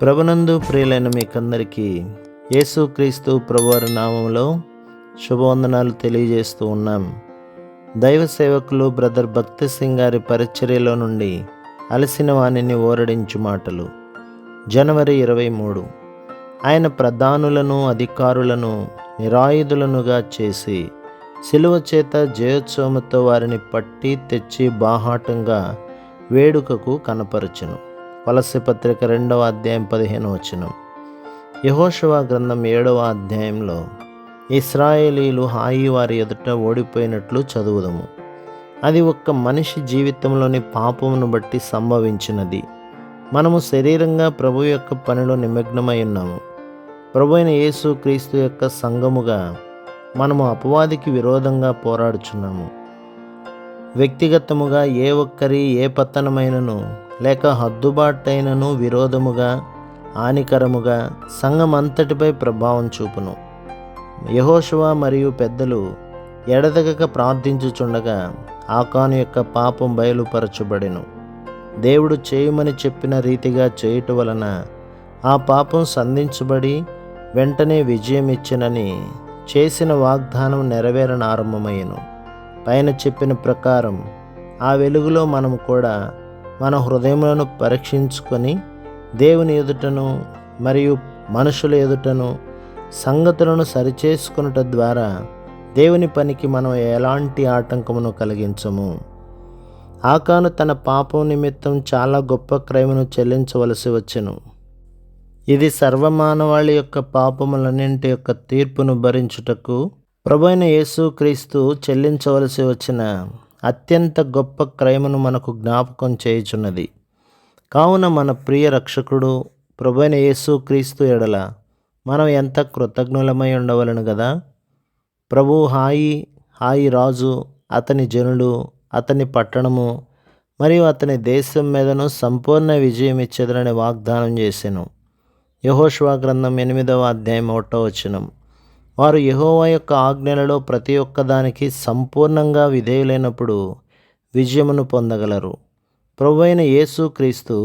ప్రభునందు ప్రియులైన మీకందరికీ యేసుక్రీస్తు ప్రభువారి నామంలో శుభవందనాలు తెలియజేస్తూ ఉన్నాం. దైవ సేవకులు బ్రదర్ భక్తి సింగ్ గారి పరిచర్యలో నుండి అలసిన వాణిని ఓరడించు మాటలు. జనవరి 23. ఆయన ప్రధానులను అధికారులను నిరాయుధులనుగా చేసి శిలువ చేత జయోత్సవముతో వారిని పట్టి తెచ్చి బాహాటంగా వేడుకకు కనపరచును. కొలస్సీ పత్రిక 2వ అధ్యాయం 15వ వచనం. యెహోషువ గ్రంథం 7వ అధ్యాయంలో ఇశ్రాయేలీలు హాయి వారి ఎదుట ఓడిపోయినట్లు చదువుదము. అది ఒక్క మనిషి జీవితంలోని పాపమును బట్టి సంభవించినది. మనము శరీరంగా ప్రభు యొక్క పనిలో నిమగ్నమై ఉన్నాము. ప్రభు అయిన యేసు క్రీస్తు యొక్క సంఘముగా మనము అపవాదికి విరోధంగా పోరాడుచున్నాము. వ్యక్తిగతముగా ఏ ఒక్కరి ఏ పతనమైనను లేక హద్దుబాటైనను విరోధముగా హానికరముగా సంఘమంతటిపై ప్రభావం చూపును. యెహోషువ మరియు పెద్దలు ఎడతెగక ప్రార్థించుచుండగా ఆకాను యొక్క పాపం బయలుపరచబడెను. దేవుడు చేయమని చెప్పిన రీతిగా చేయుట వలన ఆ పాపం సంధించబడి వెంటనే విజయం ఇచ్చినని చేసిన వాగ్దానం నెరవేరనారంభమయ్యను. పైన చెప్పిన ప్రకారం ఆ వెలుగులో మనము కూడా మన హృదయములను పరీక్షించుకొని దేవుని ఎదుటను మరియు మనుషుల ఎదుటను సంగతులను సరిచేసుకొనుట ద్వారా దేవుని పనికి మనం ఎలాంటి ఆటంకమును కలిగించము. ఆకాను తన పాపం నిమిత్తం చాలా గొప్ప క్రయమును చెల్లించవలసి వచ్చెను. ఇది సర్వమానవాళి యొక్క పాపములన్నింటి యొక్క తీర్పును భరించుటకు ప్రభువైన యేసుక్రీస్తు చెల్లించవలసి వచ్చిన అత్యంత గొప్ప క్రయమును మనకు జ్ఞాపకం చేయుచున్నది. కావున మన ప్రియ రక్షకుడు ప్రభువైన యేసుక్రీస్తు ఎడల మనం ఎంత కృతజ్ఞులమై ఉండవలను కదా. ప్రభువు హాయి రాజు, అతని జనులు, అతని పట్టణము మరియు అతని దేశం మీదను సంపూర్ణ విజయం ఇచ్చేదనని వాగ్దానం చేసెను. యెహోషువ గ్రంథం 8వ అధ్యాయం 1వ వచనం. వారు యెహోవా యొక్క ఆజ్ఞలలో ప్రతి ఒక్కదానికి సంపూర్ణంగా విధేయులైనప్పుడు విజయమును పొందగలరు. ప్రభువైన యేసుక్రీస్తు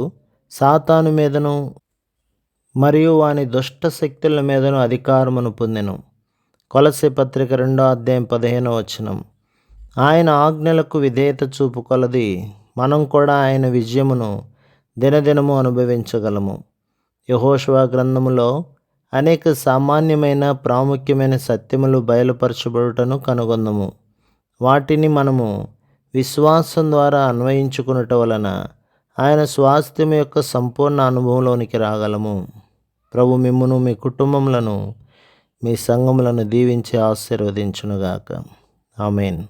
సాతాను మీదను మరియు వాని దుష్ట శక్తుల మీదను అధికారమును పొందెను. కొలస్సీ పత్రిక 2వ అధ్యాయం 15వ వచనం. ఆయన ఆజ్ఞలకు విధేయత చూపు కొలది మనం కూడా ఆయన విజయమును దినదినము అనుభవించగలము. యెహోషువ గ్రంథములో అనేక సామాన్యమైన ప్రాముఖ్యమైన సత్యములు బయలుపరచబడుటను కనుగొందము. వాటిని మనము విశ్వాసం ద్వారా అన్వయించుకునుట వలన ఆయన స్వాస్థ్యం యొక్క సంపూర్ణ అనుభవంలోనికి రాగలము. ప్రభు మిమ్మును, మీ కుటుంబములను, మీ సంఘములను దీవించి ఆశీర్వదించునుగాక. ఆమేన్.